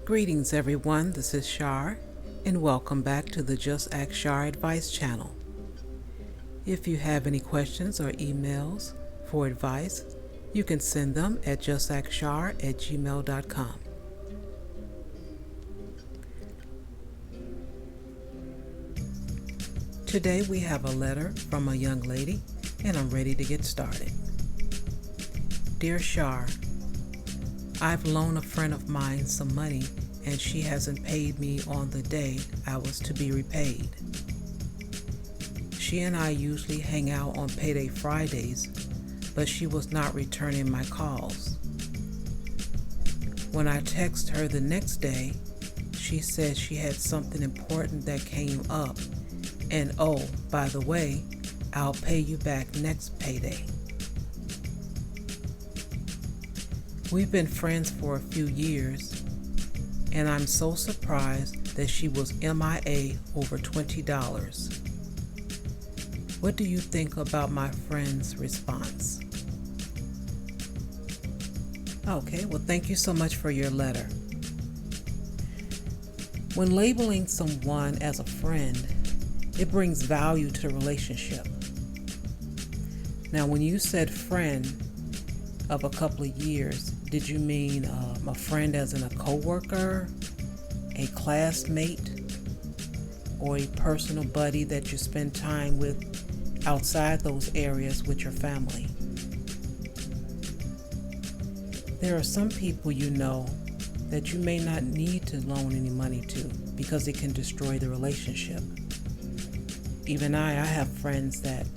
Greetings everyone, this is Char, and welcome back to the Just Ask Char advice channel. If you have any questions or emails for advice, you can send them at JustAskChar@gmail.com. Today we have a letter from a young lady, and I'm ready to get started. Dear Char, I've loaned a friend of mine some money and she hasn't paid me on the day I was to be repaid. She and I usually hang out on payday Fridays, but she was not returning my calls. When I text her the next day, she said she had something important that came up, and oh, by the way, I'll pay you back next payday. We've been friends for a few years, and I'm so surprised that she was MIA over $20. What do you think about my friend's response? Okay, well, thank you so much for your letter. When labeling someone as a friend, it brings value to the relationship. Now, when you said friend of a couple of years, did you mean a friend as in a coworker, a classmate, or a personal buddy that you spend time with outside those areas with your family? There are some people you know that you may not need to loan any money to because it can destroy the relationship. Even I have friends that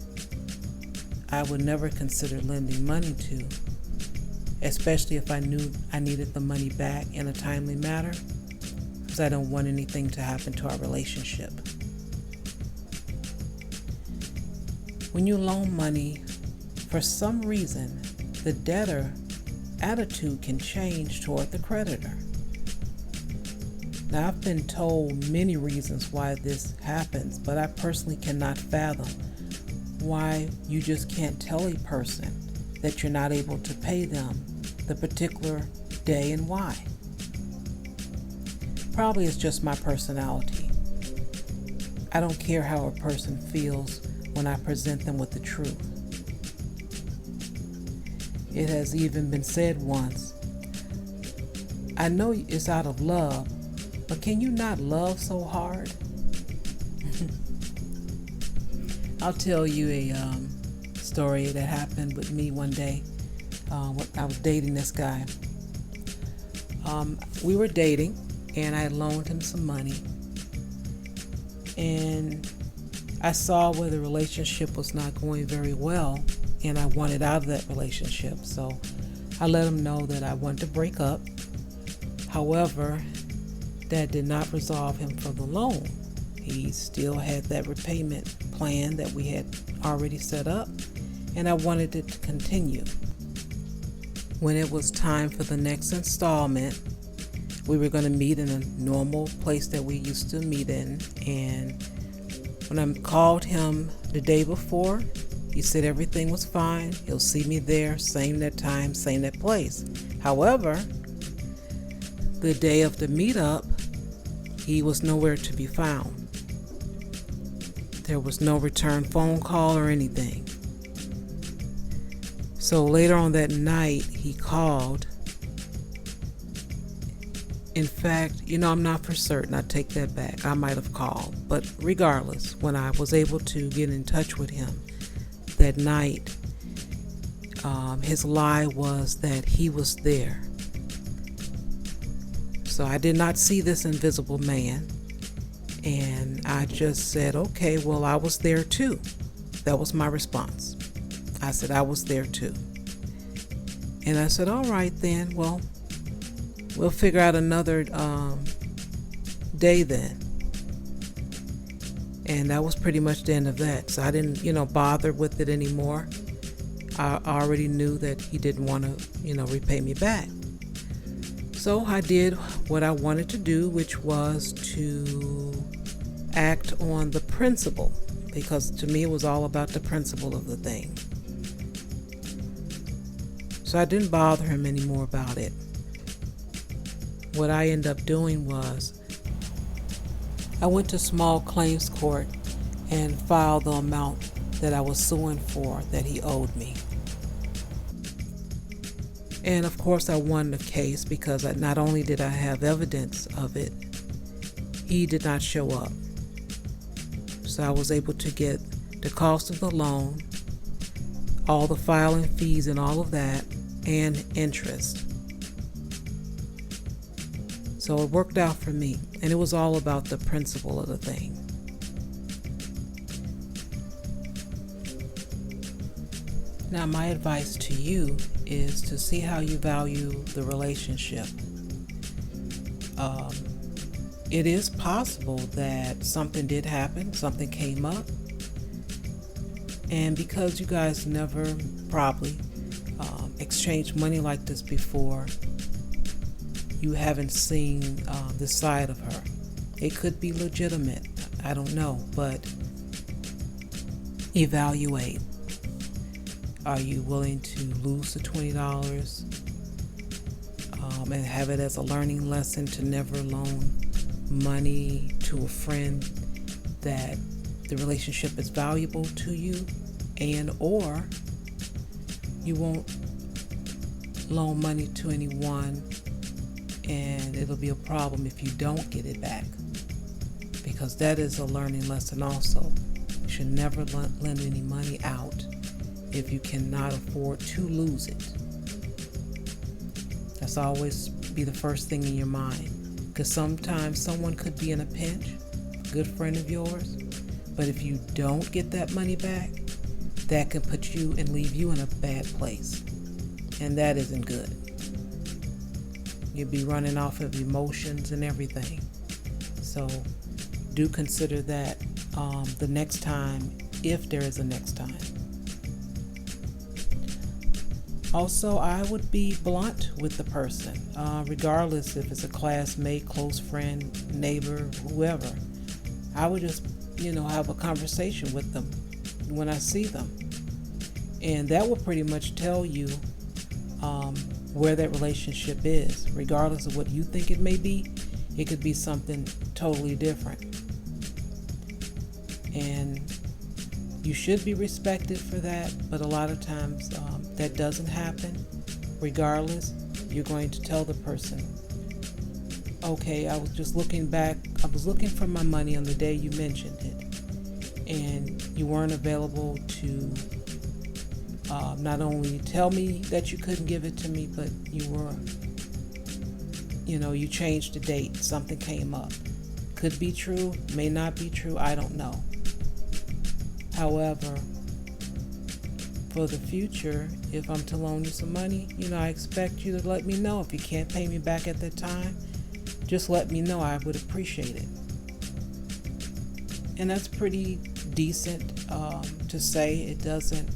I would never consider lending money to, especially if I knew I needed the money back in a timely manner, because I don't want anything to happen to our relationship. When you loan money, for some reason, the debtor attitude can change toward the creditor. Now, I've been told many reasons why this happens, but I personally cannot fathom why you just can't tell a person that you're not able to pay them the particular day and why. Probably it's just my personality. I don't care how a person feels when I present them with the truth. It has even been said once, I know it's out of love, but can you not love so hard? I'll tell you a story that happened with me one day. When I was dating this guy. We were dating, and I loaned him some money. And I saw where the relationship was not going very well, and I wanted out of that relationship. So I let him know that I wanted to break up. However, that did not resolve him from the loan. He still had that repayment plan that we had already set up, and I wanted it to continue. When it was time for the next installment, we were going to meet in a normal place that we used to meet in. And when I called him the day before, he said everything was fine. He'll see me there, same that time, same that place. However, the day of the meetup, he was nowhere to be found. There was no return phone call or anything. So later on that night, he called. In fact, I'm not for certain. I take that back. I might have called. But regardless, when I was able to get in touch with him that night, his lie was that he was there. So I did not see this invisible man. And I just said, okay, well, I was there too. That was my response. I said, I was there too. And I said, all right then, well, we'll figure out another day then. And that was pretty much the end of that. So I didn't, bother with it anymore. I already knew that he didn't want to, repay me back. So I did what I wanted to do, which was to act on the principle, because to me it was all about the principle of the thing. So I didn't bother him anymore about it. what I ended up doing was I went to small claims court and filed the amount that I was suing for that he owed me. And of course I won the case because not only did I have evidence of it, he did not show up. So I was able to get the cost of the loan, all the filing fees and all of that, and interest. So it worked out for me, and it was all about the principle of the thing. Now, my advice to you is to see how you value the relationship. It is possible that something did happen, something came up, and because you guys never probably exchanged money like this before, you haven't seen the side of her. It could be legitimate, I don't know, but evaluate. Are you willing to lose the $20 and have it as a learning lesson to never loan money to a friend that the relationship is valuable to you, and or you won't loan money to anyone and it'll be a problem if you don't get it back, because that is a learning lesson also. You should never lend any money out if you cannot afford to lose it. That's always be the first thing in your mind, because sometimes someone could be in a pinch, a good friend of yours, but if you don't get that money back, that can put you and leave you in a bad place, and that isn't good. You'll be running off of emotions and everything. So do consider that the next time, if there is a next time. Also, I would be blunt with the person, regardless if it's a classmate, close friend, neighbor, whoever. I would just, have a conversation with them when I see them. And that will pretty much tell you where that relationship is. Regardless of what you think it may be, it could be something totally different. And you should be respected for that, but a lot of times that doesn't happen. Regardless, you're going to tell the person, okay, I was just looking back, I was looking for my money on the day you mentioned it, and you weren't available to not only tell me that you couldn't give it to me, but you were, you changed the date, something came up. Could be true, may not be true, I don't know. However, for the future, if I'm to loan you some money, I expect you to let me know. If you can't pay me back at that time, just let me know. I would appreciate it. And that's pretty decent to say. It doesn't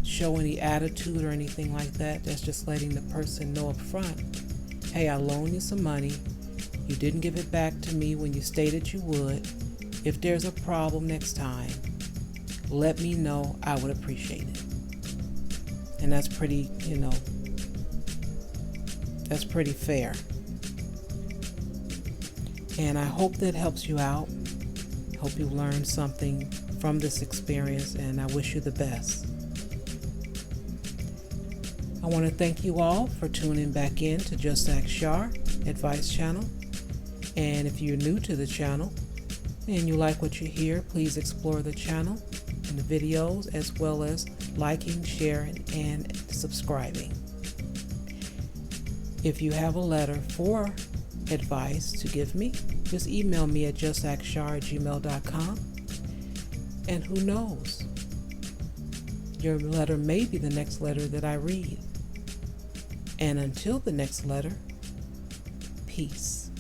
show any attitude or anything like that. That's just letting the person know up front, hey, I loaned you some money. You didn't give it back to me when you stated you would. If there's a problem next time, let me know. I would appreciate it. And that's pretty, that's pretty fair. And I hope that helps you out. Hope you learned something from this experience, and I wish you the best. I want to thank you all for tuning back in to JustAskChar Advice Channel. And if you're new to the channel and you like what you hear, please explore the channel and the videos, as well as liking, sharing, and subscribing. If you have a letter for advice to give me, just email me at JustAskChar@gmail.com. And who knows, your letter may be the next letter that I read. And until the next letter, peace.